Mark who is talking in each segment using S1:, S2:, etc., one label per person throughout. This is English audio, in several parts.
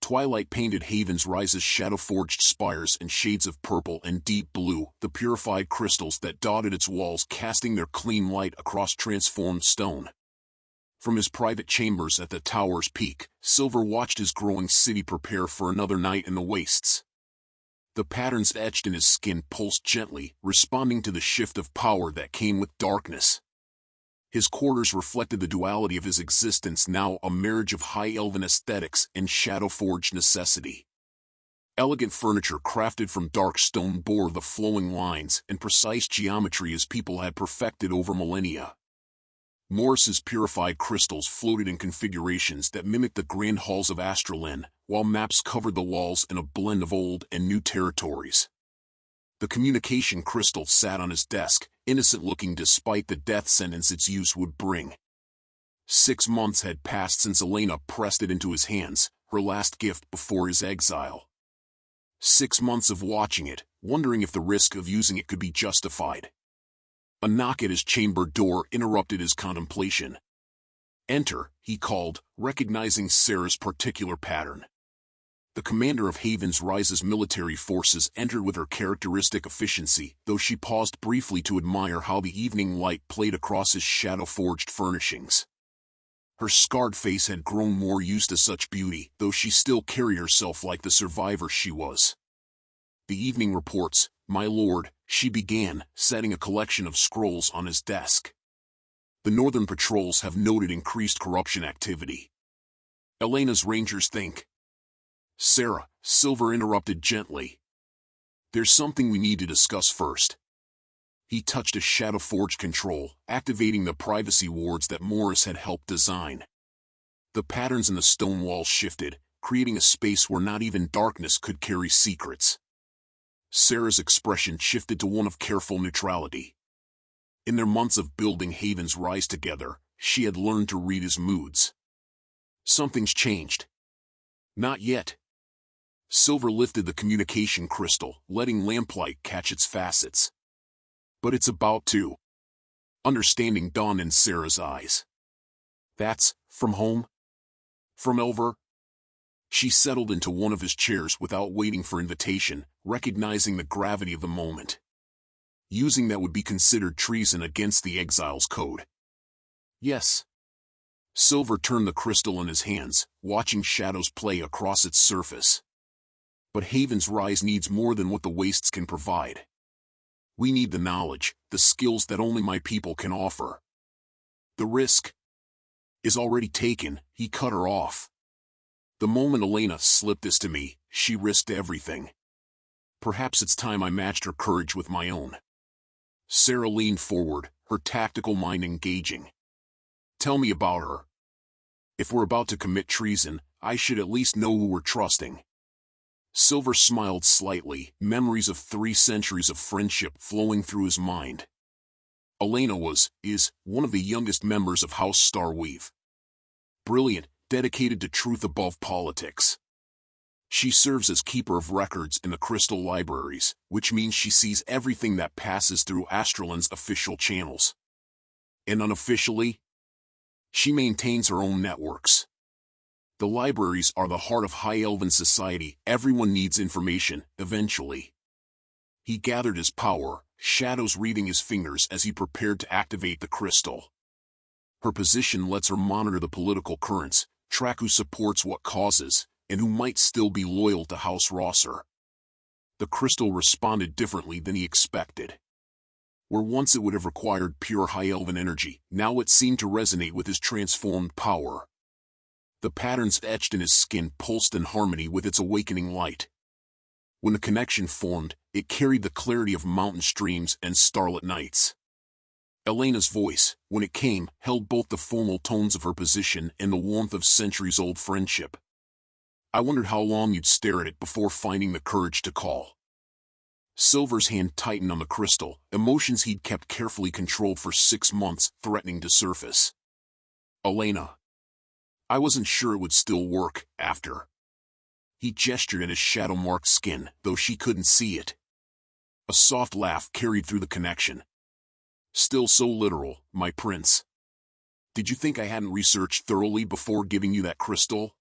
S1: twilight painted Haven's Rise's shadow-forged spires in shades of purple and deep blue, the purified crystals that dotted its walls casting their clean light across transformed stone. From his private chambers at the tower's peak, Silver watched his growing city prepare for another night in the wastes. The patterns etched in his skin pulsed gently, responding to the shift of power that came with darkness. His quarters reflected the duality of his existence, now a marriage of high elven aesthetics and shadow-forged necessity. Elegant furniture crafted from dark stone bore the flowing lines and precise geometry his people had perfected over millennia. Morris's purified crystals floated in configurations that mimicked the grand halls of Astralin, while maps covered the walls in a blend of old and new territories. The communication crystal sat on his desk, innocent-looking despite the death sentence its use would bring. 6 months had passed since Elena pressed it into his hands, her last gift before his exile. 6 months of watching it, wondering if the risk of using it could be justified. A knock at his chamber door interrupted his contemplation. "Enter," he called, recognizing Sarah's particular pattern. The commander of Haven's Rise's military forces entered with her characteristic efficiency, though she paused briefly to admire how the evening light played across his shadow-forged furnishings. Her scarred face had grown more used to such beauty, though she still carried herself like the survivor she was. "The evening reports, my lord," she began, setting a collection of scrolls on his desk. "The northern patrols have noted increased corruption activity. Elena's rangers think—" "Sarah," Silver interrupted gently. "There's something we need to discuss first." He touched a shadow-forged control, activating the privacy wards that Morris had helped design. The patterns in the stone walls shifted, creating a space where not even darkness could carry secrets. Sarah's expression shifted to one of careful neutrality. In their months of building Haven's Rise together, she had learned to read his moods. "Something's changed." "Not yet." Silver lifted the communication crystal, letting lamplight catch its facets. "But it's about to." Understanding dawned in Sarah's eyes. "That's from home? From Elver?" She settled into one of his chairs without waiting for invitation, recognizing the gravity of the moment. Using that would be considered treason against the Exile's code. "Yes." Silver turned the crystal in his hands, watching shadows play across its surface. "But Haven's Rise needs more than what the wastes can provide. We need the knowledge, the skills that only my people can offer." "The risk is already taken," he cut her off. "The moment Elena slipped this to me, she risked everything. Perhaps it's time I matched her courage with my own." Sarah leaned forward, her tactical mind engaging. "Tell me about her. If we're about to commit treason, I should at least know who we're trusting." Silver smiled slightly, memories of 3 centuries of friendship flowing through his mind. Elena is one of the youngest members of House Starweave. Brilliant, dedicated to truth above politics. She serves as keeper of records in the Crystal Libraries, which means she sees everything that passes through Astralin's official channels. And unofficially, she maintains her own networks. The libraries are the heart of High Elven society. Everyone needs information, eventually. He gathered his power, shadows wreathing his fingers as he prepared to activate the crystal. Her position lets her monitor the political currents, track who supports what causes, and who might still be loyal to House Rosser. The crystal responded differently than he expected. Where once it would have required pure High Elven energy, now it seemed to resonate with his transformed power. The patterns etched in his skin pulsed in harmony with its awakening light. When the connection formed, it carried the clarity of mountain streams and starlit nights. Elena's voice, when it came, held both the formal tones of her position and the warmth of centuries-old friendship. "I wondered how long you'd stare at it before finding the courage to call." Silver's hand tightened on the crystal, emotions he'd kept carefully controlled for 6 months threatening to surface. "Elena. I wasn't sure it would still work, after." He gestured at his shadow-marked skin, though she couldn't see it. A soft laugh carried through the connection. "Still so literal, my prince. Did you think I hadn't researched thoroughly before giving you that crystal?"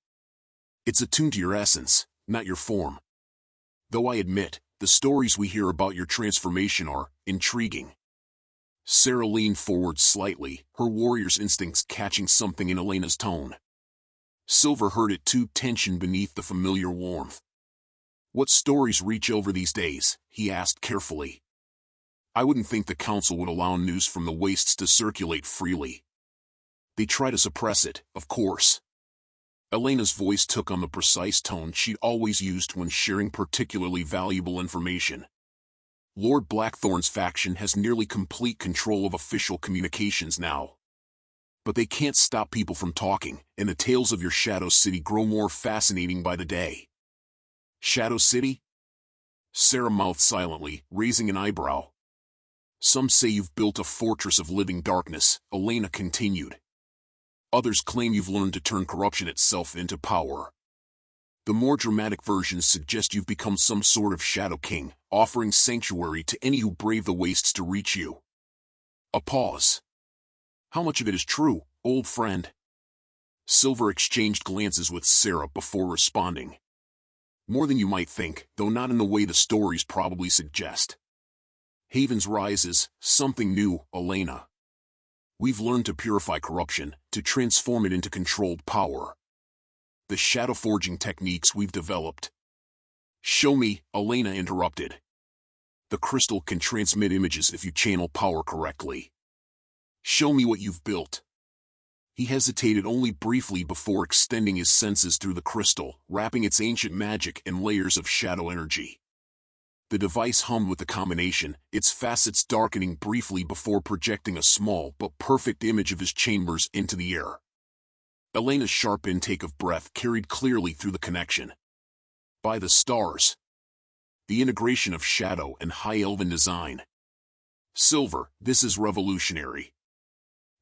S1: It's attuned to your essence, not your form. Though I admit, the stories we hear about your transformation are intriguing. Sarah leaned forward slightly, her warrior's instincts catching something in Elena's tone. Silver heard it too, tension beneath the familiar warmth. What stories reach over these days? He asked carefully. I wouldn't think the council would allow news from the wastes to circulate freely. They try to suppress it, of course. Elena's voice took on the precise tone she'd always used when sharing particularly valuable information. Lord Blackthorn's faction has nearly complete control of official communications now. But they can't stop people from talking, and the tales of your Shadow City grow more fascinating by the day. Shadow City? Sarah mouthed silently, raising an eyebrow. Some say you've built a fortress of living darkness, Elena continued. Others claim you've learned to turn corruption itself into power. The more dramatic versions suggest you've become some sort of Shadow King, offering sanctuary to any who brave the wastes to reach you. A pause. How much of it is true, old friend? Silver exchanged glances with Sarah before responding. More than you might think, though not in the way the stories probably suggest. Havens rises, something new, Elena. We've learned to purify corruption, to transform it into controlled power. The shadow forging techniques we've developed. Show me, Elena interrupted. The crystal can transmit images if you channel power correctly. Show me what you've built. He hesitated only briefly before extending his senses through the crystal, wrapping its ancient magic in layers of shadow energy. The device hummed with the combination, its facets darkening briefly before projecting a small but perfect image of his chambers into the air. Elena's sharp intake of breath carried clearly through the connection. By the stars. The integration of shadow and high elven design. Silver, this is revolutionary.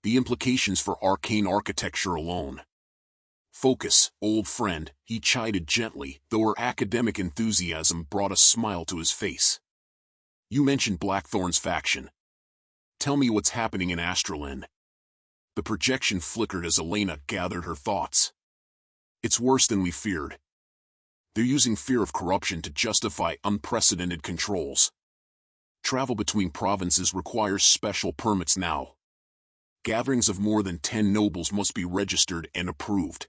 S1: The implications for arcane architecture alone. Focus, old friend, he chided gently, though her academic enthusiasm brought a smile to his face. You mentioned Blackthorn's faction. Tell me what's happening in Astralin. The projection flickered as Elena gathered her thoughts. It's worse than we feared. They're using fear of corruption to justify unprecedented controls. Travel between provinces requires special permits now. Gatherings of more than 10 nobles must be registered and approved.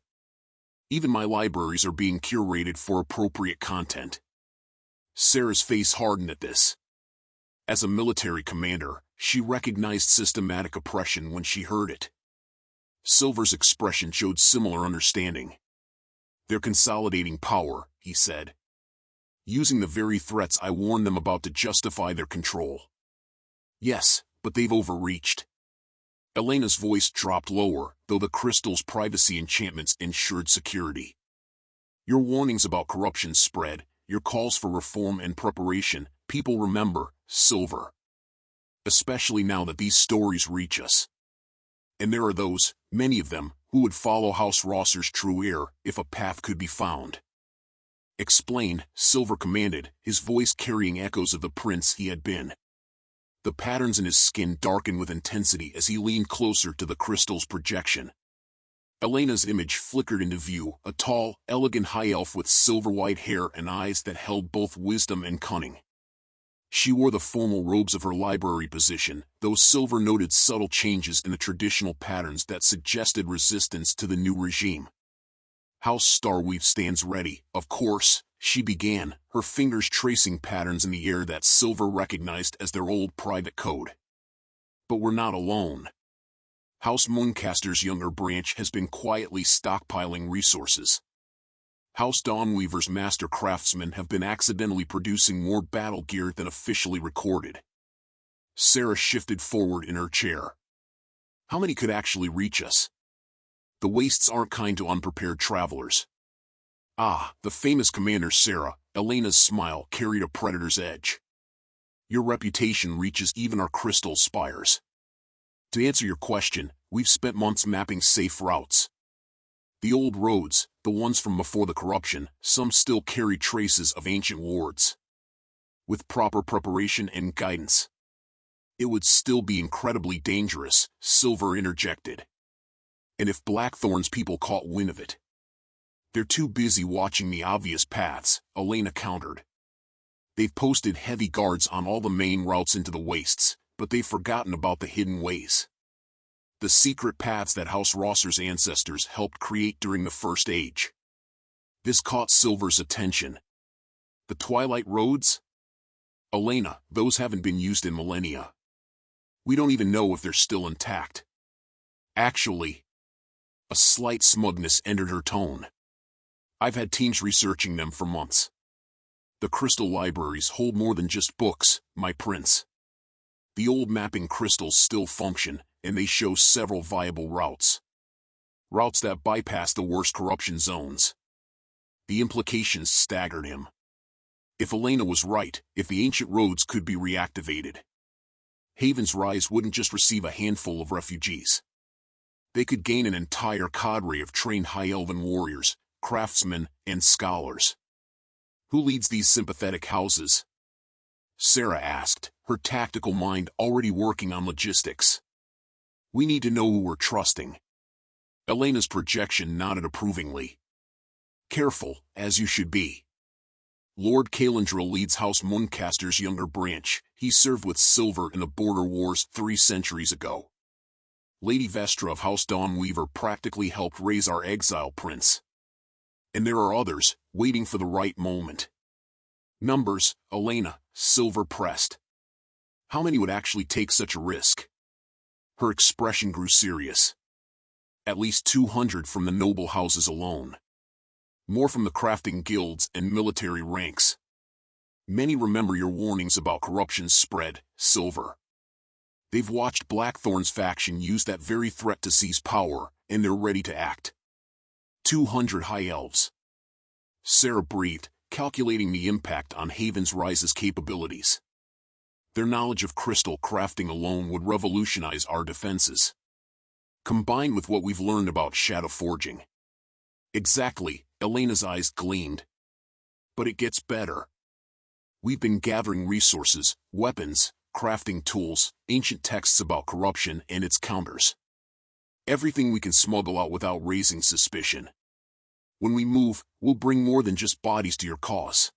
S1: Even my libraries are being curated for appropriate content. Sarah's face hardened at this. As a military commander, she recognized systematic oppression when she heard it. Silver's expression showed similar understanding. They're consolidating power, he said. Using the very threats I warned them about to justify their control. Yes, but they've overreached. Elena's voice dropped lower, though the crystal's privacy enchantments ensured security. Your warnings about corruption spread, your calls for reform and preparation, people remember, Silver. Especially now that these stories reach us. And there are those, many of them, who would follow House Rosser's true heir, if a path could be found. Explain, Silver commanded, his voice carrying echoes of the prince he had been. The patterns in his skin darkened with intensity as he leaned closer to the crystal's projection. Elena's image flickered into view, a tall, elegant high elf with silver-white hair and eyes that held both wisdom and cunning. She wore the formal robes of her library position, though Silver noted subtle changes in the traditional patterns that suggested resistance to the new regime. House Starweave stands ready, of course, she began, her fingers tracing patterns in the air that Silver recognized as their old private code. But we're not alone. House Mooncaster's younger branch has been quietly stockpiling resources. House Dawnweaver's master craftsmen have been accidentally producing more battle gear than officially recorded. Sarah shifted forward in her chair. How many could actually reach us? The wastes aren't kind to unprepared travelers. Ah, the famous Commander Sarah, Elena's smile carried a predator's edge. Your reputation reaches even our crystal spires. To answer your question, we've spent months mapping safe routes. The old roads, the ones from before the corruption, some still carry traces of ancient wards. With proper preparation and guidance. It would still be incredibly dangerous, Silver interjected. And if Blackthorn's people caught wind of it? They're too busy watching the obvious paths, Elena countered. They've posted heavy guards on all the main routes into the wastes, but they've forgotten about the hidden ways. The secret paths that House Rosser's ancestors helped create during the First Age. This caught Silver's attention. The Twilight Roads? Elena, those haven't been used in millennia. We don't even know if they're still intact. Actually, a slight smugness entered her tone. I've had teams researching them for months. The crystal libraries hold more than just books, my prince. The old mapping crystals still function, and they show several viable routes. Routes that bypass the worst corruption zones. The implications staggered him. If Elena was right, if the ancient roads could be reactivated, Haven's Rise wouldn't just receive a handful of refugees. They could gain an entire cadre of trained High Elven warriors, craftsmen, and scholars. Who leads these sympathetic houses? Sarah asked, her tactical mind already working on logistics. We need to know who we're trusting. Elena's projection nodded approvingly. Careful, as you should be. Lord Calandril leads House Muncaster's younger branch. He served with Silver in the border wars 3 centuries ago. Lady Vestra of House Dawnweaver practically helped raise our exile prince. And there are others, waiting for the right moment. Numbers, Elena, Silver pressed. How many would actually take such a risk? Her expression grew serious. At least 200 from the noble houses alone. More from the crafting guilds and military ranks. Many remember your warnings about corruption's spread, Silver. They've watched Blackthorn's faction use that very threat to seize power, and they're ready to act. 200 High Elves. Sarah breathed, calculating the impact on Haven's Rise's capabilities. Their knowledge of crystal crafting alone would revolutionize our defenses. Combined with what we've learned about shadow forging. Exactly, Elena's eyes gleamed. But it gets better. We've been gathering resources, weapons, crafting tools, ancient texts about corruption and its counters. Everything we can smuggle out without raising suspicion. When we move, we'll bring more than just bodies to your cause.